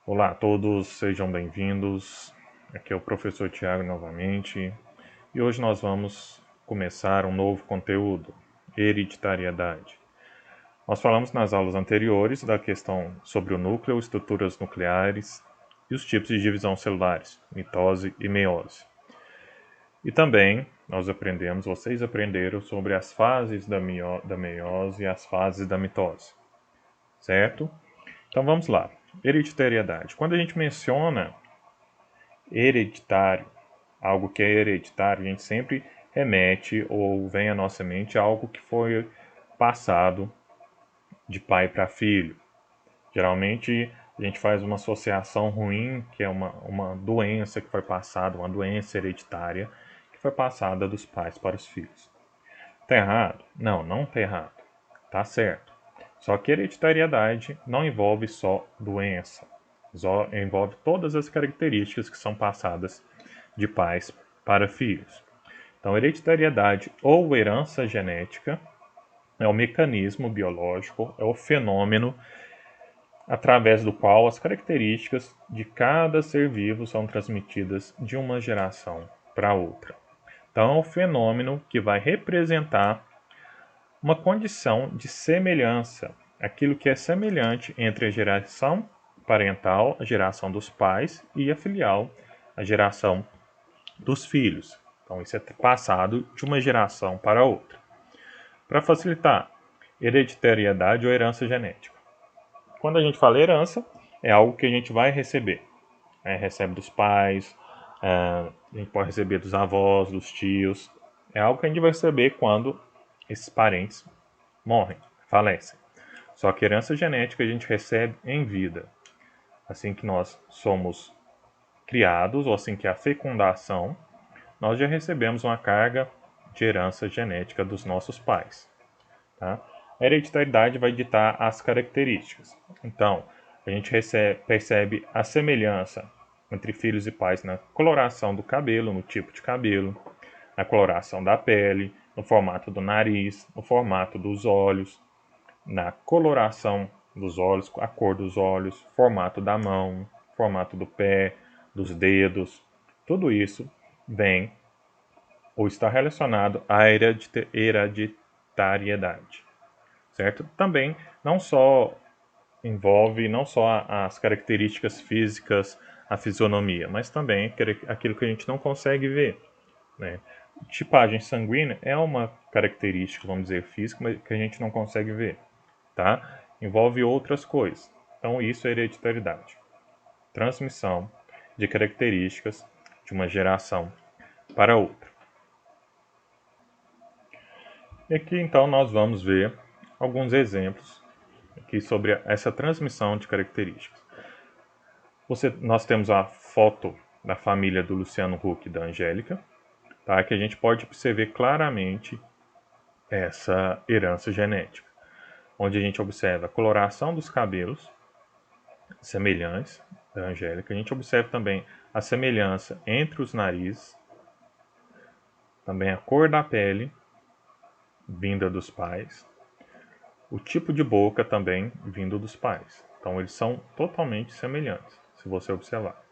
Olá a todos, sejam bem-vindos. Aqui é o professor Tiago novamente e hoje nós vamos começar um novo conteúdo, hereditariedade. Nós falamos nas aulas anteriores da questão sobre o núcleo, estruturas nucleares e os tipos de divisão celulares, mitose e meiose. E também vocês aprenderam sobre as fases da meiose e as fases da mitose, certo? Então vamos lá. Hereditariedade. Quando a gente menciona hereditário, algo que é hereditário, a gente sempre remete ou vem à nossa mente algo que foi passado de pai para filho. Geralmente a gente faz uma associação ruim, que é uma doença que foi passada, uma doença hereditária que foi passada dos pais para os filhos. Tá errado? Não, não tá errado. Tá certo. Só que hereditariedade não envolve só doença. Só envolve todas as características que são passadas de pais para filhos. Então, hereditariedade ou herança genética é o mecanismo biológico, é o fenômeno através do qual as características de cada ser vivo são transmitidas de uma geração para outra. Então, é um fenômeno que vai representar uma condição de semelhança, aquilo que é semelhante entre a geração parental, a geração dos pais, e a filial, a geração dos filhos. Então, isso é passado de uma geração para outra. Para facilitar, hereditariedade ou herança genética. Quando a gente fala herança, é algo que a gente vai receber. Recebe dos pais, a gente pode receber dos avós, dos tios. É algo que a gente vai receber quando esses parentes morrem, falecem. Só que herança genética a gente recebe em vida. Assim que nós somos criados, ou assim que a fecundação, nós já recebemos uma carga de herança genética dos nossos pais. Tá? A hereditariedade vai ditar as características. Então, a gente percebe a semelhança entre filhos e pais na coloração do cabelo, no tipo de cabelo, na coloração da pele, no formato do nariz, no formato dos olhos, na coloração dos olhos, a cor dos olhos, formato da mão, formato do pé, dos dedos. Tudo isso vem ou está relacionado à hereditariedade, certo? Também não só envolve não só as características físicas, a fisionomia, mas também aquilo que a gente não consegue ver, né? Tipagem sanguínea é uma característica, vamos dizer, física, mas que a gente não consegue ver, tá? Envolve outras coisas. Então isso é hereditariedade. Transmissão de características de uma geração para outra. E aqui então nós vamos ver alguns exemplos aqui sobre essa transmissão de características. Nós temos a foto da família do Luciano Huck e da Angélica, tá? Que a gente pode perceber claramente essa herança genética, onde a gente observa a coloração dos cabelos semelhantes da Angélica. A gente observa também a semelhança entre os narizes, também a cor da pele vinda dos pais, o tipo de boca também vindo dos pais. Então eles são totalmente semelhantes, se você observar,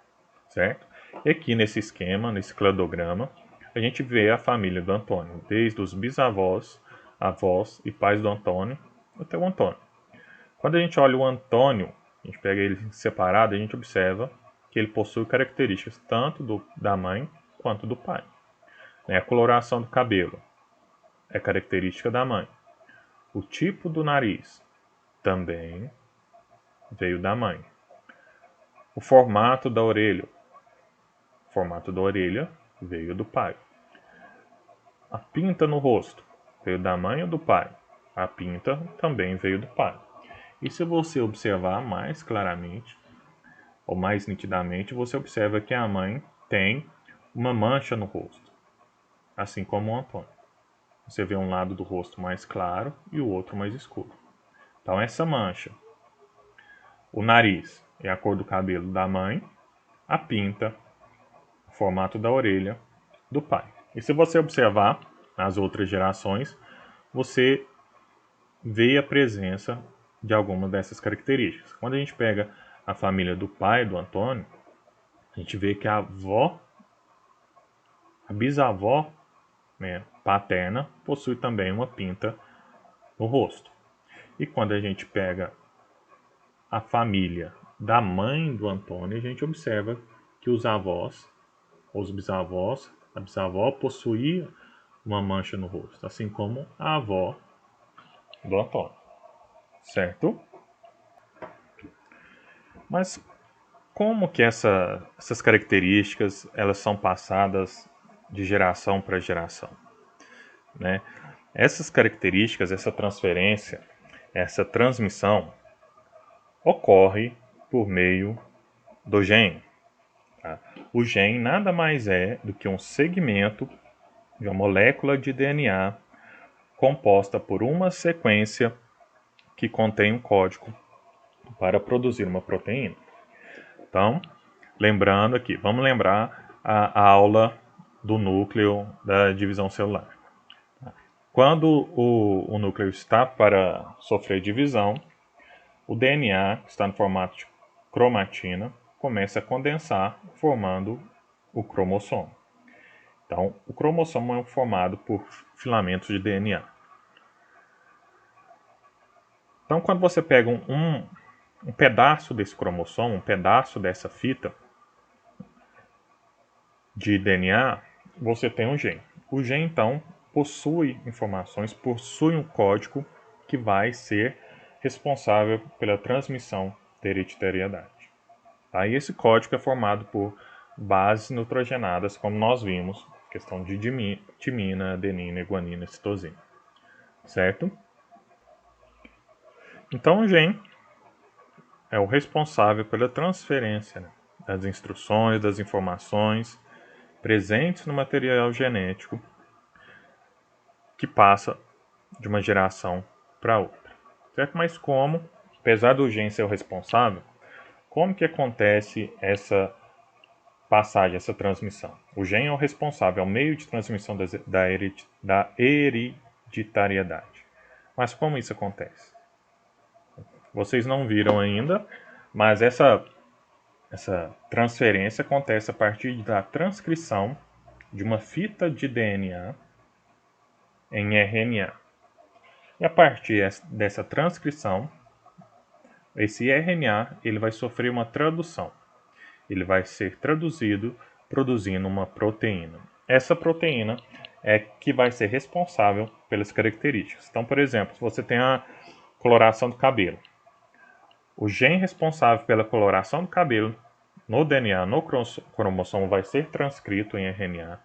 certo? E aqui nesse esquema, nesse cladograma, a gente vê a família do Antônio, desde os bisavós, avós e pais do Antônio até o Antônio. Quando a gente olha o Antônio, a gente pega ele separado, a gente observa que ele possui características tanto da mãe quanto do pai. A coloração do cabelo é característica da mãe. O tipo do nariz também veio da mãe. O formato da orelha. O formato da orelha veio do pai. A pinta no rosto veio da mãe ou do pai? A pinta também veio do pai. E se você observar mais claramente, ou mais nitidamente, você observa que a mãe tem uma mancha no rosto, assim como o Antônio. Você vê um lado do rosto mais claro e o outro mais escuro. Então essa mancha, o nariz é a cor do cabelo da mãe, a pinta, o formato da orelha do pai. E se você observar nas outras gerações, você vê a presença de alguma dessas características. Quando a gente pega a família do pai do Antônio, a gente vê que a bisavó, né, paterna, possui também uma pinta no rosto. E quando a gente pega a família da mãe do Antônio, a gente observa que os avós, os bisavós, a bisavó possuía uma mancha no rosto, assim como a avó do Antônio, certo? Mas como que essas características elas são passadas de geração para geração, né? Essas características, essa transferência, essa transmissão ocorre por meio do gene. Tá? O gene nada mais é do que um segmento de uma molécula de DNA composta por uma sequência que contém um código para produzir uma proteína. Então, lembrando aqui, vamos lembrar a aula do núcleo da divisão celular. Quando o núcleo está para sofrer divisão, o DNA, que está no formato de cromatina, começa a condensar, formando o cromossomo. Então, o cromossomo é formado por filamentos de DNA. Então, quando você pega um pedaço desse cromossomo, um pedaço dessa fita de DNA, você tem um gene. O gene, então, possui informações, possui um código que vai ser responsável pela transmissão da hereditariedade. Tá? E esse código é formado por bases nitrogenadas, como nós vimos, questão de timina, adenina, guanina, citosina. Certo? Então, o gene é o responsável pela transferência, né, das instruções, das informações presentes no material genético que passa de uma geração para outra. Certo? Mas como, apesar do gene ser o responsável, como que acontece essa passagem, essa transmissão? O gene é o responsável, é o meio de transmissão da hereditariedade. Mas como isso acontece? Vocês não viram ainda, mas essa transferência acontece a partir da transcrição de uma fita de DNA em RNA. E a partir dessa transcrição, esse RNA ele vai sofrer uma tradução. Ele vai ser traduzido produzindo uma proteína. Essa proteína é que vai ser responsável pelas características. Então, por exemplo, se você tem a coloração do cabelo, o gene responsável pela coloração do cabelo no DNA, no cromossomo, vai ser transcrito em RNA.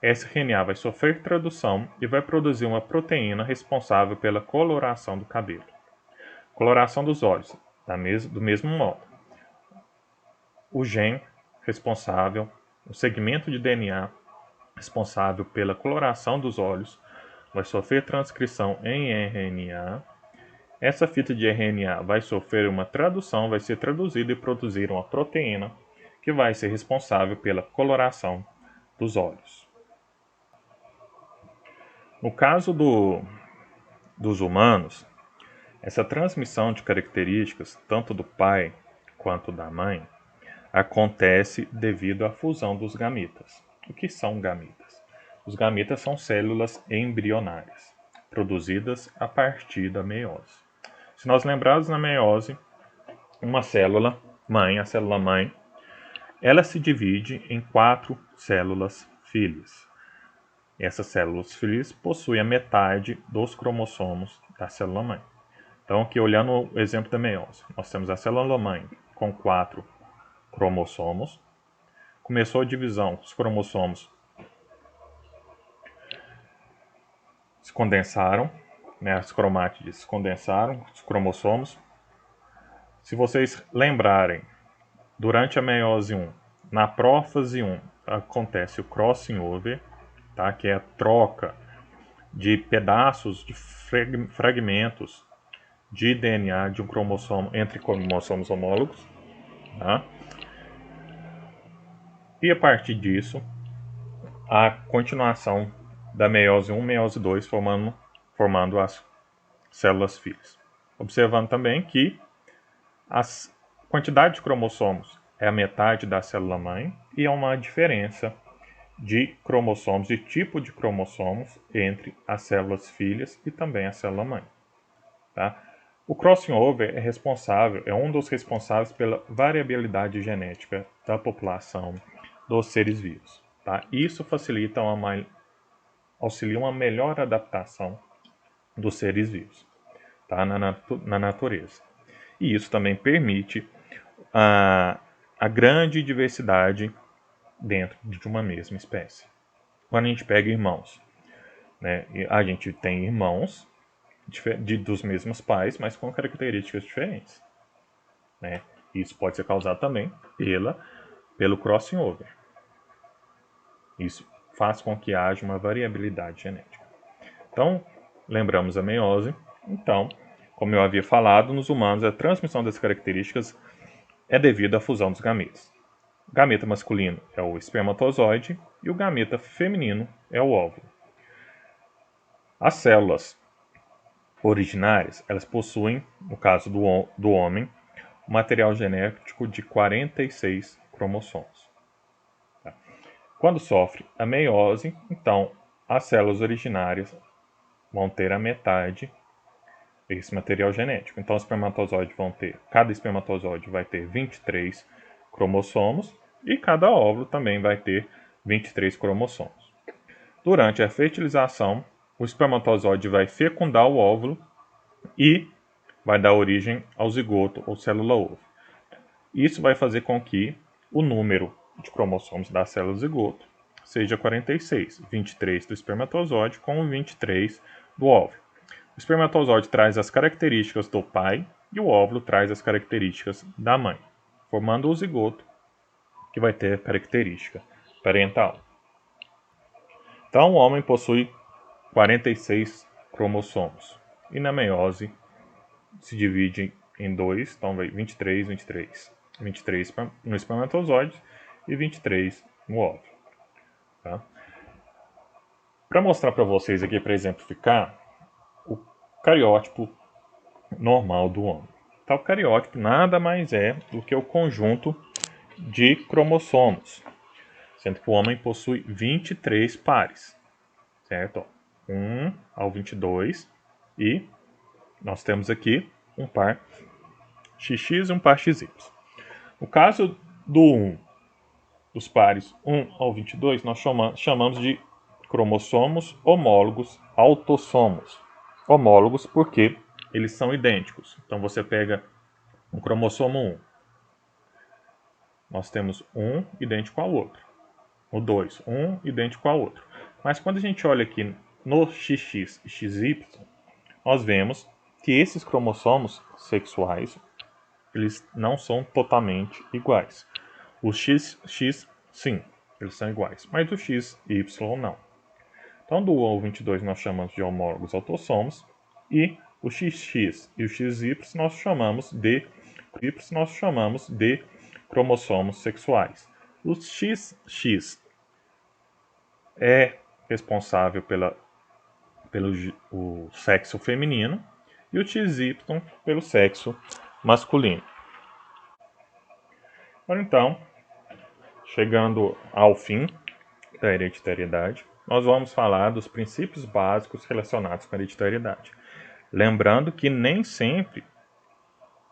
Esse RNA vai sofrer tradução e vai produzir uma proteína responsável pela coloração do cabelo. Coloração dos olhos, do mesmo modo. O gene responsável, o segmento de DNA responsável pela coloração dos olhos, vai sofrer transcrição em RNA. Essa fita de RNA vai sofrer uma tradução, vai ser traduzida e produzir uma proteína que vai ser responsável pela coloração dos olhos. No caso dos humanos, essa transmissão de características, tanto do pai quanto da mãe, acontece devido à fusão dos gametas. O que são gametas? Os gametas são células embrionárias, produzidas a partir da meiose. Se nós lembrarmos na meiose, uma célula mãe, a célula mãe, ela se divide em 4 células filhas. Essas células filhas possuem a metade dos cromossomos da célula mãe. Então, aqui olhando o exemplo da meiose, nós temos a célula mãe com 4 cromossomos. Começou a divisão, os cromossomos se condensaram, né, as cromátides se condensaram, os cromossomos. Se vocês lembrarem, durante a meiose 1, na prófase 1, acontece o crossing over, tá, que é a troca de pedaços, de fragmentos de DNA de um cromossomo entre cromossomos homólogos. Tá? E a partir disso, a continuação da meiose 1 e meiose 2 formando as células filhas. Observando também que as quantidade de cromossomos é a metade da célula-mãe e há uma diferença de cromossomos, de tipo de cromossomos entre as células filhas e também a célula-mãe. Tá? O crossing over é um dos responsáveis pela variabilidade genética da população dos seres vivos. Tá? Isso auxilia uma melhor adaptação dos seres vivos, tá? na natureza. E isso também permite a grande diversidade dentro de uma mesma espécie. Quando a gente pega irmãos, né, a gente tem irmãos dos mesmos pais, mas com características diferentes. Né? Isso pode ser causado também pelo crossing over. Isso faz com que haja uma variabilidade genética. Então, lembramos a meiose. Então, como eu havia falado, nos humanos a transmissão das características é devido à fusão dos gametas. O gameta masculino é o espermatozoide e o gameta feminino é o óvulo. As células originárias, elas possuem, no caso do homem, um material genético de 46 cromossomos. Tá? Quando sofre a meiose, então as células originárias vão ter a metade desse material genético. Então, cada espermatozoide vai ter 23 cromossomos e cada óvulo também vai ter 23 cromossomos. Durante a fertilização, o espermatozoide vai fecundar o óvulo e vai dar origem ao zigoto ou célula-ovo. Isso vai fazer com que o número de cromossomos da célula zigoto seja 46, 23 do espermatozoide com 23 do óvulo. O espermatozoide traz as características do pai e o óvulo traz as características da mãe, formando o zigoto, que vai ter característica parental. Então, o homem possui 46 cromossomos e na meiose se divide em dois, então vai 23, 23. 23 no espermatozoide e 23 no óvulo. Tá? Para mostrar para vocês aqui, para exemplificar, o cariótipo normal do homem. Então, o cariótipo nada mais é do que o conjunto de cromossomos, sendo que o homem possui 23 pares, certo? 1 ao 22 e nós temos aqui um par XX e um par XY. No caso dos pares 1 ao 22, nós chamamos de cromossomos homólogos autossomos. Homólogos porque eles são idênticos. Então você pega um cromossomo 1. Nós temos um idêntico ao outro. O 2, um idêntico ao outro. Mas quando a gente olha aqui no XX e XY, nós vemos que esses cromossomos sexuais, eles não são totalmente iguais. Os XX, sim, eles são iguais, mas o XY não. Então, do 1 ao 22 nós chamamos de homólogos autossomos e o XX e o XY nós chamamos de cromossomos sexuais. O XX é responsável pelo o sexo feminino e o XY pelo sexo masculino. Agora, então, chegando ao fim da hereditariedade, nós vamos falar dos princípios básicos relacionados com a hereditariedade. Lembrando que nem sempre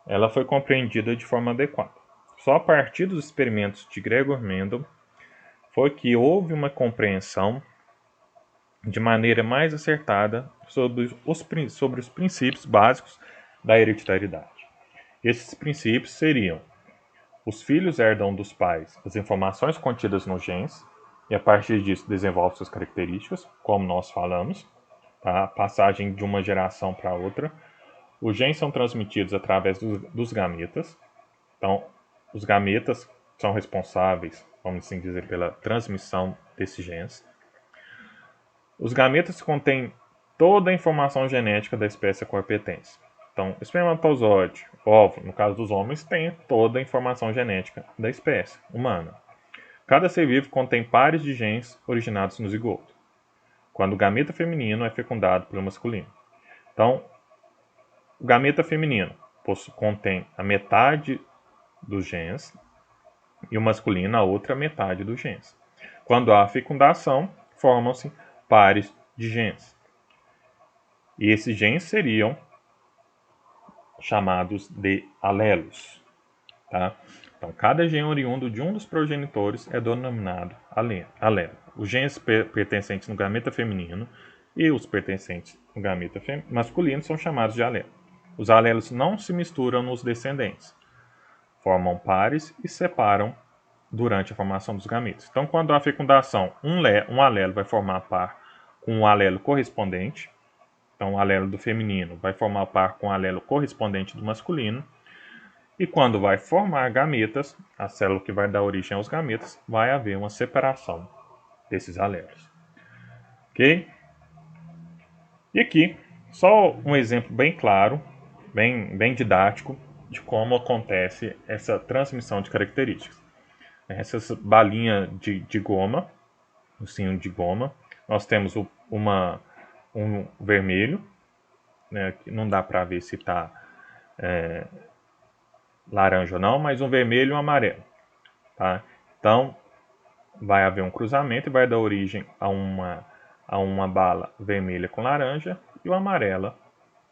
ela foi compreendida de forma adequada. Só a partir dos experimentos de Gregor Mendel foi que houve uma compreensão de maneira mais acertada sobre os princípios básicos da hereditariedade. Esses princípios seriam: os filhos herdam dos pais as informações contidas nos genes e a partir disso desenvolvem suas características, como nós falamos, tá? A passagem de uma geração para outra. Os genes são transmitidos através dos gametas. Então, os gametas são responsáveis, vamos assim dizer, pela transmissão desses genes. Os gametas contêm toda a informação genética da espécie a qual pertence. Então, espermatozoide, óvulo, no caso dos homens, tem toda a informação genética da espécie humana. Cada ser vivo contém pares de genes originados no zigoto, quando o gameta feminino é fecundado pelo masculino. Então, o gameta feminino contém a metade dos genes e o masculino a outra metade dos genes. Quando há fecundação, formam-se pares de genes. E esses genes seriam chamados de alelos. Tá? Então, cada gene oriundo de um dos progenitores é denominado alelo. Os genes pertencentes no gameta feminino e os pertencentes no gameta masculino são chamados de alelo. Os alelos não se misturam nos descendentes, formam pares e separam durante a formação dos gametas. Então, quando há fecundação, um alelo vai formar par com o alelo correspondente. Então, o alelo do feminino vai formar par com o alelo correspondente do masculino. E quando vai formar gametas, a célula que vai dar origem aos gametas, vai haver uma separação desses alelos. Ok? E aqui, só um exemplo bem claro, bem didático, de como acontece essa transmissão de características. Essas balinhas de goma, o sino de goma, nós temos um vermelho, né, que não dá para ver se está laranja ou não, mas um vermelho e um amarelo. Tá? Então, vai haver um cruzamento e vai dar origem a uma bala vermelha com laranja e uma amarela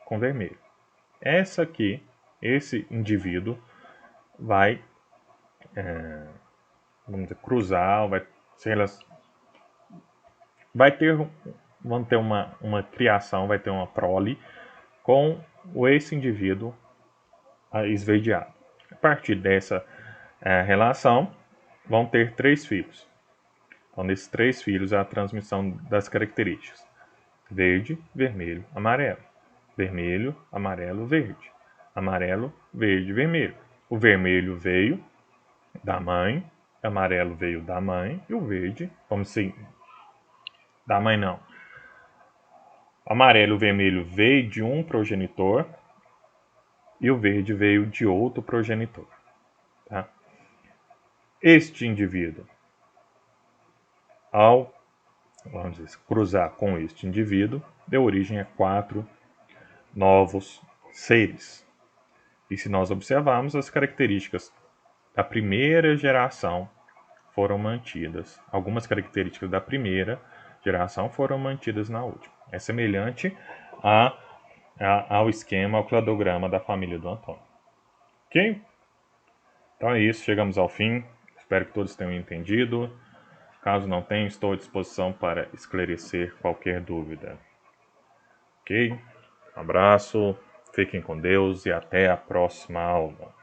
com vermelho. Esse indivíduo vai vamos dizer, cruzar, vão ter uma criação, vai ter uma prole com esse indivíduo esverdeado. A partir dessa relação, vão ter 3 filhos. Então, nesses 3 filhos, há a transmissão das características: verde, vermelho, amarelo. Vermelho, amarelo, verde. Amarelo, verde, vermelho. O vermelho veio da mãe, o amarelo veio da mãe e o verde, como assim? Da mãe não. O amarelo e o vermelho veio de um progenitor e o verde veio de outro progenitor. Tá? Este indivíduo, ao cruzar com este indivíduo, deu origem a 4 novos seres. E se nós observarmos, as características da primeira geração foram mantidas. Algumas características da primeira geração foram mantidas na última. É semelhante ao esquema, ao cladograma da família do Antônio. Ok? Então é isso, chegamos ao fim. Espero que todos tenham entendido. Caso não tenham, estou à disposição para esclarecer qualquer dúvida. Ok? Um abraço, fiquem com Deus e até a próxima aula.